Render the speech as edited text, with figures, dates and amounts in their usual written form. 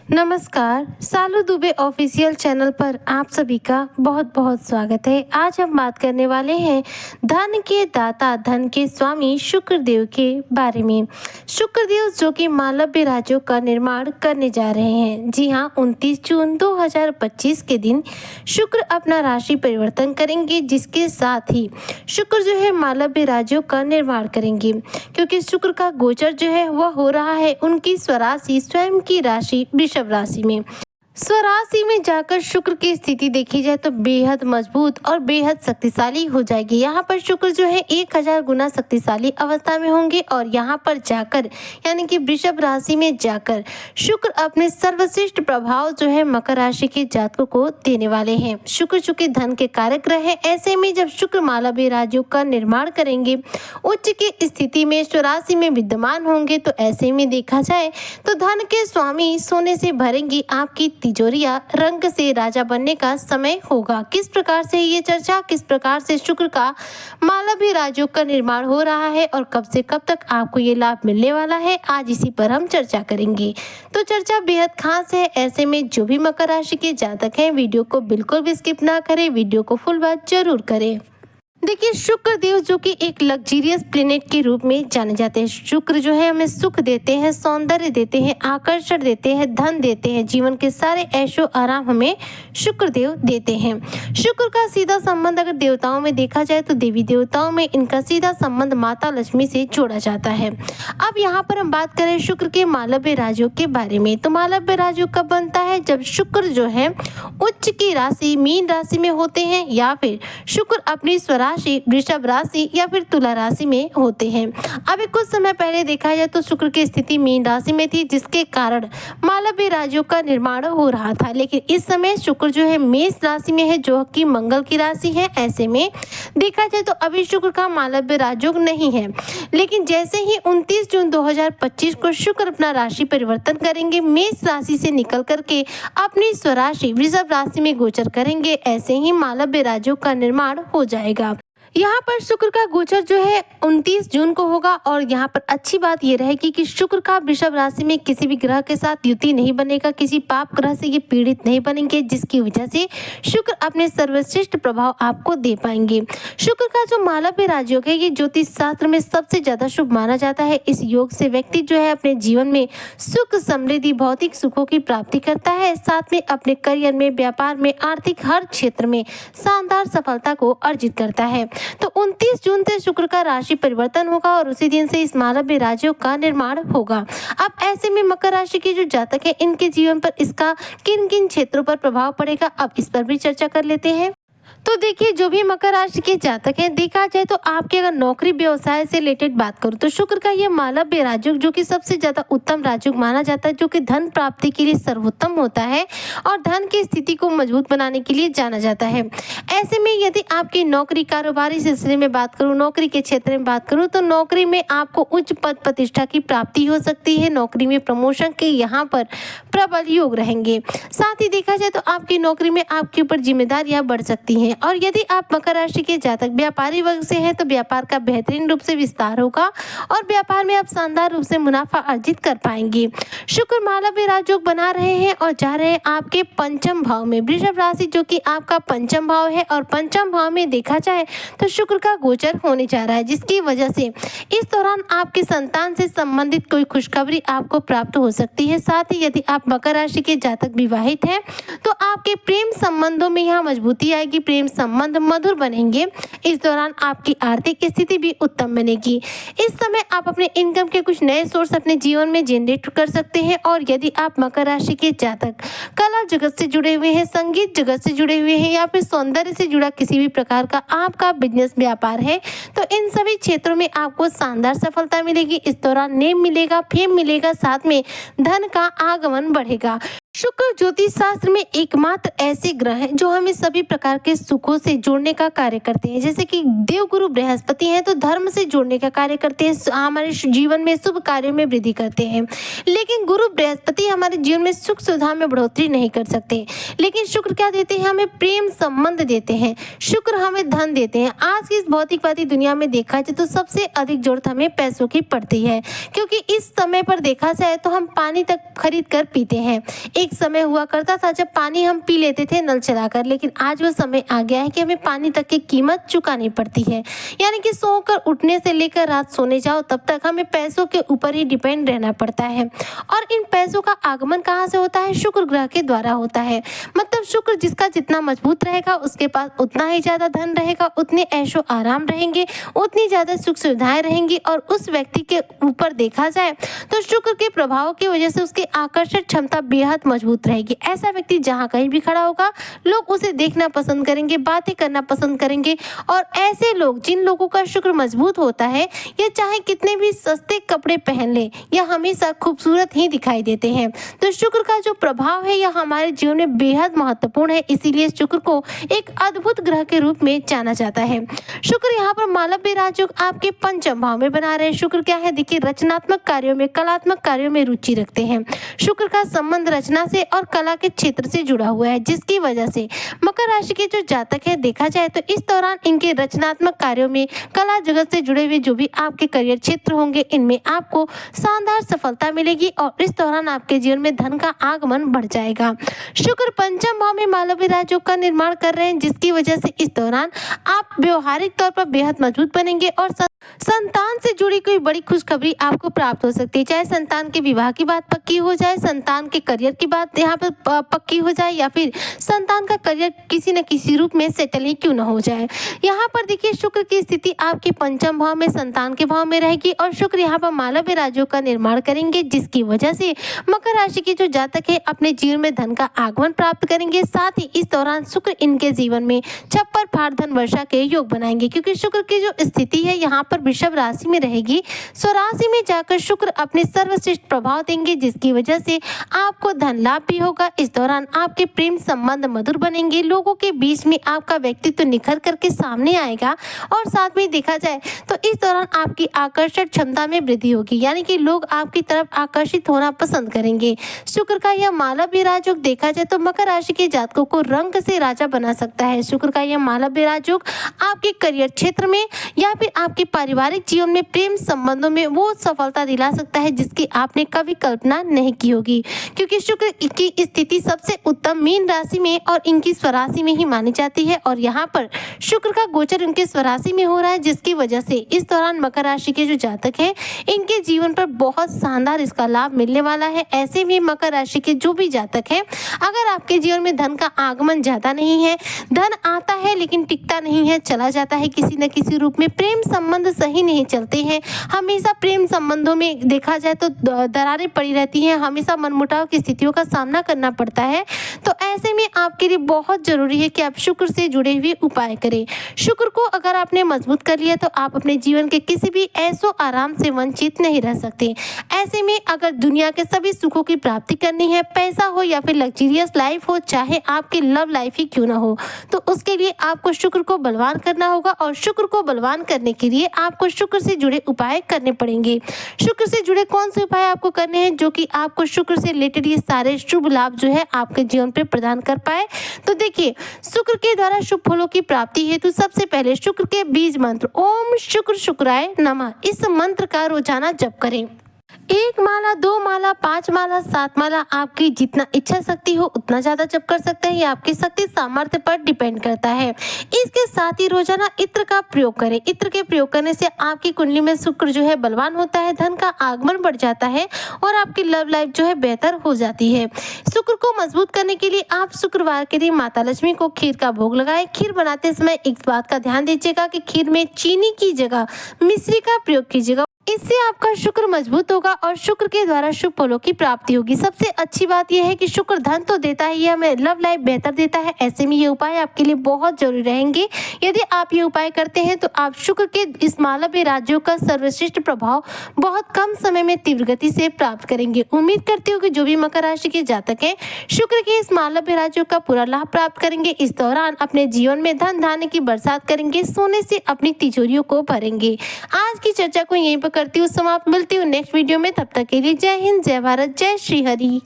नमस्कार, सालू Dubey official channel पर आप सभी का बहुत बहुत स्वागत है। आज हम बात करने वाले हैं धन के दाता, धन के स्वामी शुक्रदेव के बारे में। शुक्रदेव जो कि मालव्य राज्यों का निर्माण करने जा रहे हैं। जी हाँ, 29 जून 2025 के दिन शुक्र अपना राशि परिवर्तन करेंगे, जिसके साथ ही शुक्र जो है मालव्य राज्यों का निर्माण करेंगे, क्योंकि शुक्र का गोचर जो है वह हो रहा है उनकी स्वराशि स्वयं की राशि वृषभ राशि में। स्वराशि में जाकर शुक्र की स्थिति देखी जाए तो बेहद मजबूत और बेहद शक्तिशाली हो जाएगी। यहाँ पर शुक्र जो है 1000 गुना शक्तिशाली अवस्था में होंगे और यहाँ पर जाकर यानी कि वृषभ राशि में जाकर शुक्र अपने सर्वश्रेष्ठ प्रभाव जो है मकर राशि के जातकों को देने वाले हैं। शुक्र चूंकि धन के कारक ग्रह है, ऐसे में जब शुक्र मालव्य राज्यों का निर्माण करेंगे, उच्च की स्थिति में स्वराशि में विद्यमान होंगे, तो ऐसे में देखा जाए तो धन के स्वामी सोने से भरेंगी आपकी तिजोरिया, रंग से राजा बनने का समय होगा। किस प्रकार से ये चर्चा, किस प्रकार से शुक्र का मालव्य राज्यों का निर्माण हो रहा है और कब से कब तक आपको ये लाभ मिलने वाला है, आज इसी पर हम चर्चा करेंगे। तो चर्चा बेहद खास है। ऐसे में जो भी मकर राशि के जातक हैं, वीडियो को बिल्कुल भी स्किप ना करें, वीडियो को फुल वॉच जरूर करें। देखिए, शुक्र देव जो कि एक लग्जरियस प्लेनेट के रूप में जाने जाते हैं। शुक्र जो है हमें सुख देते हैं, सौंदर्य देते हैं, आकर्षण देते हैं, धन देते हैं, जीवन के सारे ऐशो आराम हमें शुक्र देव देते हैं। शुक्र का सीधा संबंध अगर देवताओं में देखा जाए तो देवी देवताओं में इनका सीधा संबंध माता लक्ष्मी से जोड़ा जाता है। अब यहाँ पर हम बात करें शुक्र के मालव्य राज्यों के बारे में, तो मालव्य राज्यों कब बनता है? जब शुक्र जो है उच्च की राशि मीन राशि में होते हैं, या फिर शुक्र अपनी स्वराशि वृषभ राशि या फिर तुला राशि में होते हैं। अभी कुछ समय पहले देखा जाए तो शुक्र की स्थिति मीन राशि में थी, जिसके कारण मालव्य राज्यों का निर्माण हो रहा था। लेकिन इस समय शुक्र जो है मेष राशि में है, जो कि मंगल की राशि है। ऐसे में देखा जाए तो अभी शुक्र का मालव्य राजयोग नहीं है, लेकिन जैसे ही 29 जून 2025 को शुक्र अपना राशि परिवर्तन करेंगे, मेष राशि से निकल करके अपनी स्वराशि वृषभ राशि में गोचर करेंगे, ऐसे ही मालव्य राज्यों का निर्माण हो जाएगा। यहाँ पर शुक्र का गोचर जो है 29 जून को होगा और यहाँ पर अच्छी बात ये रहेगी कि शुक्र का वृषभ राशि में किसी भी ग्रह के साथ युति नहीं बनेगा, किसी पाप ग्रह से ये पीड़ित नहीं बनेंगे, जिसकी वजह से शुक्र अपने सर्वश्रेष्ठ प्रभाव आपको दे पाएंगे। शुक्र का जो मालव्य राजयोग है, ये ज्योतिष शास्त्र में सबसे ज्यादा शुभ माना जाता है। इस योग से व्यक्ति जो है अपने जीवन में सुख, समृद्धि, भौतिक सुखों की प्राप्ति करता है, साथ में अपने करियर में, व्यापार में, आर्थिक हर क्षेत्र में शानदार सफलता को अर्जित करता है। तो 29 जून से शुक्र का राशि परिवर्तन होगा और उसी दिन से इस मालव्य राज्यों का निर्माण होगा। अब ऐसे में मकर राशि के जो जातक है, इनके जीवन पर इसका किन किन क्षेत्रों पर प्रभाव पड़ेगा, अब इस पर भी चर्चा कर लेते हैं। तो देखिए, जो भी मकर राशि के जातक हैं, देखा जाए तो आपके अगर नौकरी व्यवसाय से रिलेटेड बात करूं तो शुक्र का ये मालव्य राजयोग जो कि सबसे ज्यादा उत्तम राजयोग माना जाता है, जो कि धन प्राप्ति के लिए सर्वोत्तम होता है और धन की स्थिति को मजबूत बनाने के लिए जाना जाता है। ऐसे में यदि आपकी नौकरी कारोबारी सिलसिले में बात करूँ, नौकरी के क्षेत्र में बात करूँ, तो नौकरी में आपको उच्च पद प्रतिष्ठा की प्राप्ति हो सकती है। नौकरी में प्रमोशन के यहाँ पर प्रबल योग रहेंगे। साथ ही देखा जाए तो आपकी नौकरी में आपके ऊपर जिम्मेदारियां बढ़ सकती हैं। और यदि आप मकर राशि के जातक व्यापारी वर्ग से हैं, तो व्यापार का बेहतरीन रूप से विस्तार होगा और व्यापार में आप शानदार रूप से मुनाफा अर्जित कर पाएंगे। शुक्र मालव्य राजयोग बना रहे हैं और जा रहे हैं आपके पंचम भाव में। वृषभ राशि जो कि आपका पंचम भाव है और पंचम भाव में देखा जाए तो शुक्र का गोचर होने जा रहा है, जिसकी वजह से इस दौरान आपके संतान से संबंधित कोई खुशखबरी आपको प्राप्त हो सकती है। साथ ही यदि आप मकर राशि के जातक विवाहित हैं, तो आपके प्रेम संबंधों में यहाँ मजबूती आएगी, प्रेम संबंध मधुर बनेंगे। इस दौरान आपकी आर्थिक स्थिति भी उत्तम बनेगी। इस समय आप अपने इनकम के कुछ नए सोर्स अपने जीवन में जनरेट कर सकते हैं। और यदि आप मकर राशि के जातक कला जगत से जुड़े हुए हैं, संगीत जगत से जुड़े हुए हैं, या फिर सौंदर्य से जुड़ा किसी भी प्रकार का आपका बिजनेस व्यापार है, तो इन सभी क्षेत्रों में आपको शानदार सफलता मिलेगी। इस दौरान नेम मिलेगा, फेम मिलेगा, साथ में धन का आगमन बढ़ेगा। शुक्र ज्योतिष शास्त्र में एकमात्र ऐसे ग्रह हैं जो हमें सभी प्रकार के सुखों से जोड़ने का कार्य करते हैं। जैसे कि देवगुरु बृहस्पति हैं तो धर्म से जोड़ने का कार्य करते हैं, हमारे जीवन में शुभ कार्यों में वृद्धि करते हैं। लेकिन गुरु बृहस्पति हमारे जीवन में सुख सुविधा में बढ़ोतरी नहीं कर सकते। लेकिन शुक्र क्या देते हैं? हमें प्रेम संबंध देते हैं। शुक्र हमें धन देते हैं। आज की इस भौतिकवादी दुनिया में देखा जाए तो सबसे अधिक जरूरत हमें पैसों की पड़ती है, क्योंकि इस समय पर देखा जाए तो हम पानी तक खरीद कर पीते हैं। एक समय हुआ करता था जब पानी हम पी लेते थे नल चलाकर, लेकिन आज वो समय आ गया है कि हमें पानी तक की कीमत चुकानी पड़ती है। यानी कि सोकर उठने से लेकर रात सोने जाओ तब तक हमें पैसों के ऊपर ही डिपेंड रहना पड़ता है। और इन पैसों का आगमन कहाँ से होता है? शुक्र ग्रह के द्वारा होता है। मतलब शुक्र जिसका जितना मजबूत रहेगा उसके पास उतना ही ज्यादा धन रहेगा, उतने ऐशो आराम रहेंगे, उतनी ज्यादा सुख सुविधाएं रहेंगी। और उस व्यक्ति के ऊपर देखा जाए तो शुक्र के प्रभाव की वजह से उसकी आकर्षण क्षमता बेहद मजबूत रहेगी। ऐसा व्यक्ति जहां कहीं भी खड़ा होगा लोग उसे देखना पसंद करेंगे, बातें करना पसंद करेंगे। और ऐसे लोग जिन लोगों का शुक्र मजबूत होता है ये चाहे कितने भी सस्ते कपड़े पहन ले या हमेशा खूबसूरत ही दिखाई देते हैं। तो शुक्र का जो प्रभाव है यह हमारे जीवन में बेहद महत्वपूर्ण है, इसीलिए शुक्र को एक अद्भुत ग्रह के रूप में जाना जाता है। शुक्र यहाँ पर मालव्य राजयोग आपके पंचम भाव में बना रहे। शुक्र क्या है? देखिए, रचनात्मक कार्यों में, कलात्मक कार्यों में रुचि रखते हैं। शुक्र का संबंध रचना से और कला के क्षेत्र से जुड़ा हुआ है, जिसकी वजह से मकर राशि के जो जातक है देखा जाए तो इस दौरान इनके रचनात्मक कार्यों में, कला जगत से जुड़े हुए जो भी आपके करियर क्षेत्र होंगे इनमें आपको शानदार सफलता मिलेगी और इस दौरान आपके जीवन में धन का आगमन बढ़ जाएगा। शुक्र पंचम भाव में मालव्य राजयोग का निर्माण कर रहे हैं, जिसकी वजह से इस दौरान आप व्यवहारिक तौर पर बेहद मजबूत बनेंगे और संतान से जुड़ी कोई बड़ी खुशखबरी आपको प्राप्त हो सकती है। चाहे संतान के विवाह की बात पक्की हो जाए, संतान के करियर की बात यहाँ पर पक्की हो जाए, या फिर संतान का करियर किसी न किसी रूप में सेटल ही क्यों न हो जाए। यहाँ पर देखिए, शुक्र की स्थिति आपके पंचम भाव में, संतान के भाव में रहेगी और शुक्र यहाँ पर मालव्य राजयोग का निर्माण करेंगे, जिसकी वजह से मकर राशि के जो जातक है अपने जीवन में धन का आगमन प्राप्त करेंगे। साथ ही इस दौरान शुक्र इनके जीवन में छप्पर फाड़ धन वर्षा के योग बनाएंगे, क्योंकि शुक्र की जो स्थिति है यहाँ पर वृषभ राशि में रहेगी। स्वराशि में जाकर शुक्र अपने सर्वश्रेष्ठ प्रभाव देंगे, जिसकी वजह से आपको धन लाभ भी होगा। इस दौरान आपके प्रेम संबंध मधुर बनेंगे, लोगों के बीच में आपका व्यक्तित्व निखर करके सामने आएगा और साथ में देखा जाए तो इस दौरान आपकी आकर्षण क्षमता में वृद्धि होगी, यानी कि लोग आपकी तरफ आकर्षित होना पसंद करेंगे। शुक्र का यह मालव्य राजयोग देखा जाए तो मकर राशि के जातकों को रंग से राजा बना सकता है। शुक्र का यह मालव्य राजयोग आपके करियर क्षेत्र में या फिर आपके पारिवारिक जीवन में, प्रेम संबंधों में वो सफलता दिला सकता है जिसकी आपने कभी कल्पना नहीं की होगी, क्योंकि शुक्र की स्थिति सबसे उत्तम मीन राशि में और इनकी स्वराशि में ही मानी जाती है। और यहाँ पर शुक्र का गोचर इनके स्वराशि में हो रहा है, जिसकी वजह से इस दौरान मकर राशि के जो जातक हैं इनके जीवन पर बहुत शानदार इसका लाभ मिलने वाला है। ऐसे में मकर राशि के जो भी जातक हैं, अगर आपके जीवन में धन का आगमन ज्यादा नहीं है, धन आता है लेकिन टिकता नहीं है, चला जाता है किसी न किसी रूप में, प्रेम संबंध सही नहीं चलते हैं, हमेशा प्रेम संबंधों में देखा जाए तो दरारें पड़ी रहती हैं, हमेशा मनमुटाव की स्थितियों का सामना करना पड़ता है, तो ऐसे में आपके लिए बहुत जरूरी है कि आप शुक्र से जुड़े हुए उपाय करें। शुक्र को अगर आपने मजबूत कर लिया तो आप अपने जीवन के किसी भी ऐसो आराम से वंचित नहीं रह सकते। ऐसे में अगर दुनिया के सभी सुखों की प्राप्ति करनी है, पैसा हो या फिर लग्जरियस लाइफ हो, चाहे आपकी लव लाइफ ही क्यों ना हो, तो उसके लिए आपको शुक्र को बलवान करना होगा। और शुक्र को बलवान करने के लिए आपको शुक्र से जुड़े उपाय करने पड़ेंगे। शुक्र से जुड़े कौन से उपाय आपको करने हैं जो कि आपको शुक्र से रिलेटेड ये सारे शुभ लाभ जो है आपके जीवन पे प्रदान कर पाए? तो देखिए, शुक्र के द्वारा शुभ फलों की प्राप्ति हेतु सबसे पहले शुक्र के बीज मंत्र ओम शुक्र शुक्राय नमः, इस मंत्र का रोजाना जप करें। 1 माला, 2 माला, 5 माला, 7 माला, आपकी जितना इच्छा शक्ति हो उतना ज्यादा जप कर सकते हैं। ये आपकी शक्ति सामर्थ्य पर डिपेंड करता है। इसके साथ ही रोजाना इत्र का प्रयोग करें। इत्र के प्रयोग करने से आपकी कुंडली में शुक्र जो है बलवान होता है, धन का आगमन बढ़ जाता है और आपकी लव लाइफ जो है बेहतर हो जाती है। शुक्र को मजबूत करने के लिए आप शुक्रवार के दिन माता लक्ष्मी को खीर का भोग लगाएं। खीर बनाते समय एक बात का ध्यान दीजिएगा कि खीर में चीनी की जगह मिश्री का प्रयोग कीजिएगा। इससे आपका शुक्र मजबूत होगा और शुक्र के द्वारा शुभ फलों की प्राप्ति होगी। सबसे अच्छी बात यह है कि शुक्र धन तो देता है, ये हमें लव लाइफ बेहतर देता है। ऐसे में ये उपाय आपके लिए बहुत जरूरी रहेंगे। यदि आप ये उपाय करते हैं तो आप शुक्र के इस मालव्य राज्यों का सर्वश्रेष्ठ प्रभाव बहुत कम समय में तीव्र गति से प्राप्त करेंगे। उम्मीद करती हूँ कि जो भी मकर राशि के जातक हैं शुक्र के इस मालव्य राज्यों का पूरा लाभ प्राप्त करेंगे। इस दौरान अपने जीवन में धन धान्य की बरसात करेंगे, सोने से अपनी तिजोरियों को भरेंगे। आज की चर्चा को यहीं पर करती हूँ समाप्त। मिलती हूँ नेक्स्ट वीडियो में, तब तक के लिए जय हिंद, जय भारत, जय श्री हरि।